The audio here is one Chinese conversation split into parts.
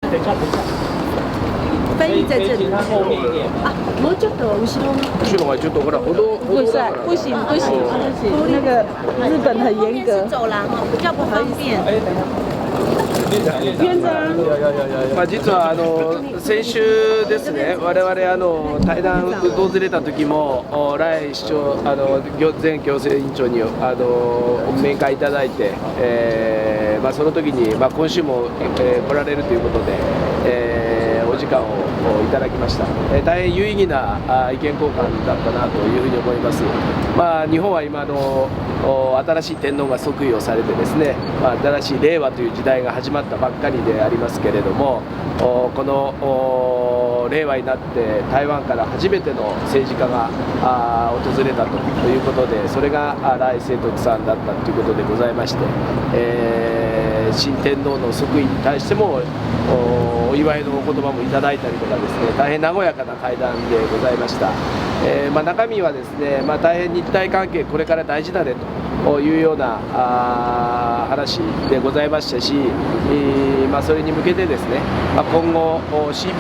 等一下。翻译在这里他后面一点啊，もうちょっと後ろ。後ろはちょっとほら歩道不是，不行，那个日本很严格。走廊哦，比较不方便。院長。まあ実は先週ですね、我々対談訪れた時も来市長前行政委員長に面会いただいて、まあその時にまあ今週も来られるということで、お時間をいただきました。大変有意義な意見交換だったなというふうに思います。まあ日本は今新しい天皇が即位をされてですね、まあ新しい令和という時代が始まったばっかりでありますけれども、この令和になって台湾から初めての政治家が訪れたということで、それが頼清徳さんだったということでございまして、新天皇の即位に対してもお祝いのお言葉もいただいたりとかですね、大変和やかな会談でございました。まあ、中身はですね、まあ、大変日台関係これから大事だねというような話でございましたし、まあ、それに向けてですね、まあ、今後 CPTPP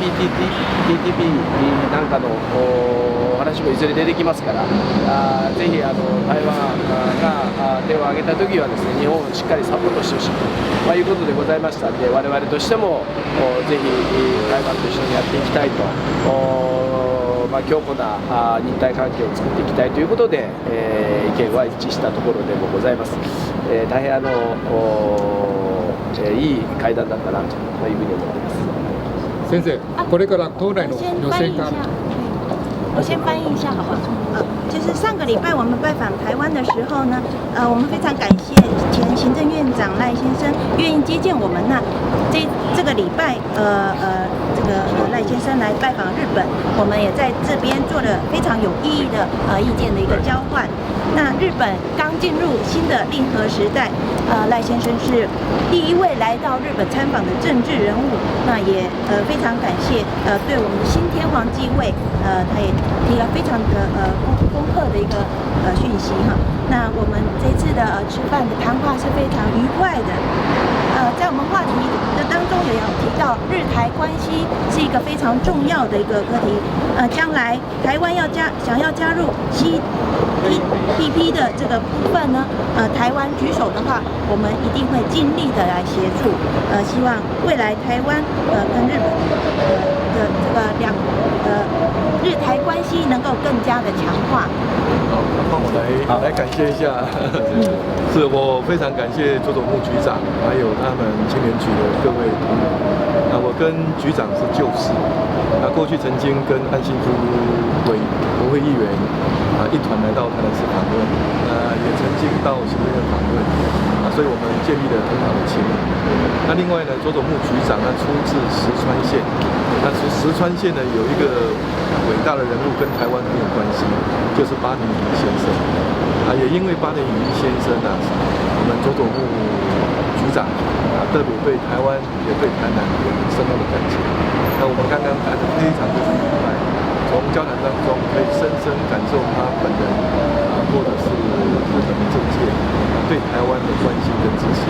なんかの話もいずれ出てきますから、ぜひ台湾が手を挙げた時はですね、日本をしっかりサポートしてほしいということでございましたので、我々としてもぜひ台湾と一緒にやっていきたいと、まあ、強固な日台関係を作っていきたいということで、意見は一致したところでもございます。大変いい会談だったなというふうに思っています。先生、これから党内の予選が。我先翻译一下好不好？就是上个礼拜我们拜访台湾的时候呢，我们非常感谢前行政院长赖先生愿意接见我们。那这个礼拜，这个赖先生来拜访日本，我们也在这边做了非常有意义的意见的一个交换。那日本刚进入新的令和时代，赖先生是第一位来到日本参访的政治人物。那也非常感谢对我们的新天皇继位，他也提了非常的丰厚的一个讯息哈。那我们这次的吃饭的谈话是非常愉快的。在我们话题的当中也有提到日台关系是一个非常重要的一个课题。将来台湾想要加入 CPTPP 的这个部分呢，台湾举手的话，我们一定会尽力的来协助。希望未来台湾跟日本的这个日台关系能够更加的强化。好，那我来感谢一下，是我非常感谢佐佐木局长，还有他们青年局的各位同仁。那我跟局长是旧识，那过去曾经跟岸信夫国会议员一团来到台南市访问，也曾经到行政院访问，所以我们建立了很好的情谊。那另外呢，佐佐木局长他出自石川县，那石川县呢有一个伟大的人物跟台湾很有关系，就是八年义先生。也因为八年义先生我们佐佐木局长特别对台湾也对台南有很深厚的感情。那我们刚刚谈得非常的愉快，从交谈当中可以深深感受他本人或者是日本的政界对台湾的关心跟支持。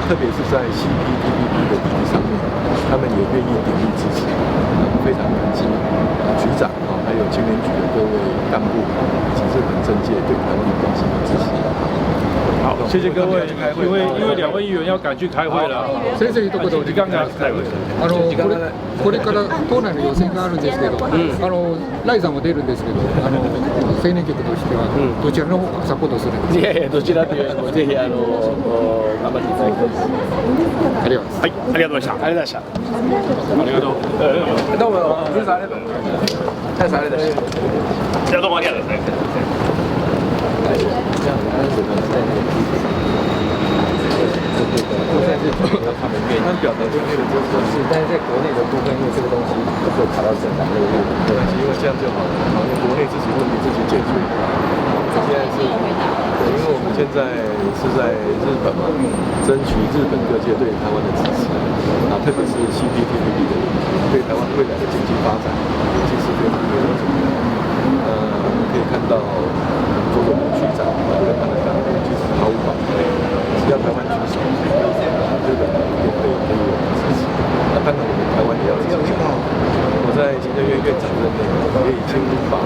特别是在 CPTPP 的议题上面，他们也愿意鼎力支持。非常感激局长还有青年局的各位干部以及日本政界对台湾的关心和支持。好，谢谢各位。因为两位议员要赶去開会了。先生一言時間がこれから党内の予選があるんですけど、ライさんも出るんですけど、青年局としてはどちらの方がサポートするんですか？いやいや、どちらというよりもぜひ頑張っていただきたいです。ありがとうございます。はい、ありがとうございました。ありがとうございました。ありがとう。どうも、皆さんありがとう。皆さんありがとう。じゃあどうもありがとうございます。他表达出去的就是但是在国内的部分，因为这个东西会跑到政党内部，对，因为这样就好了，因为国内自己问题自己解决。现在是，对，因为我们现在是在日本嘛，争取日本各界对台湾的支持，特别是 CPTPP 的对台湾未来的经济发展，其实非常重要。我们可以看到佐佐木局长跟他的党其实毫无保留，只要台湾举手，日本一定会给予我们支持。当然。院长任内也已经把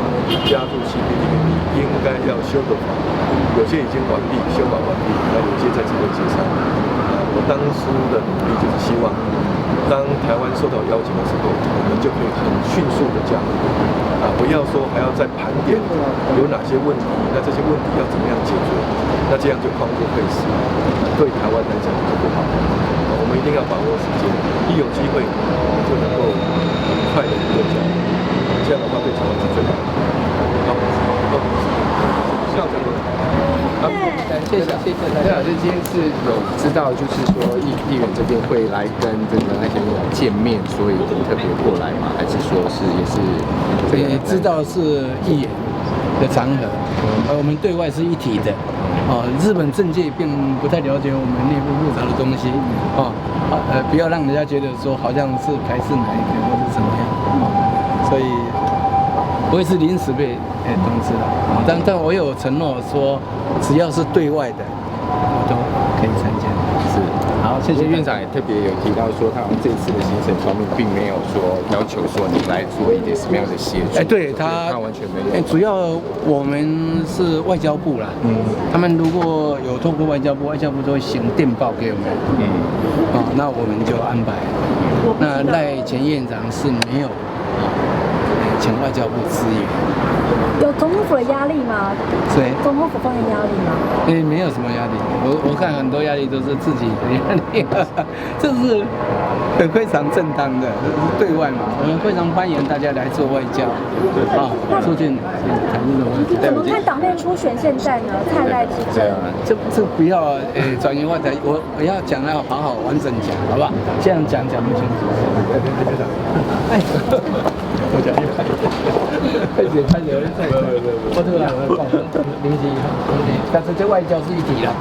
加入 CPTPP 应该要修的法，有些已经完毕，修法完毕，那有些在这个协商。我当初的努力就是希望，当台湾受到邀请的时候，我们就可以很迅速的加入，不要说还要再盘点有哪些问题，那这些问题要怎么样解决，那这样就旷日费时，对台湾来讲就不好。我们一定要把握时间，一有机会我们就能够很快的做加入，这样的话对台湾是最好的。好，校长。谢谢大家。今天是有知道，就是说议员这边会来跟这个赖先生见面，所以特别过来吗？还是说是也是？也知道是议员的场合，我们对外是一体的。日本政界并不太了解我们内部复杂的东西，不要让人家觉得说好像是排斥哪一个或是怎么样，所以我也是临时被通知的，但我有承诺说，只要是对外的，我都可以参加。是，好，谢谢院长也特别有提到说，他好像这次的行程方面并没有说要求说你来做一点什么样的协助。对他完全没有。主要我们是外交部啦，他们如果有透过外交部都会行电报给我们，那我们就安排。那赖前院长是没有请外交部支援。有总统府的压力吗？谁？总统府方面压力吗？没有什么压力，我看很多压力都是自己的压力，这是非常正当的，对外嘛，我们非常欢迎大家来做外交，促进台日的外交。怎么看党内初选现在呢？蔡赖之争？这不要转移话题，我要讲要好好完整讲，好不好？这样讲不清楚。我讲一排，开始，我突然临时，但是这外交是一体的。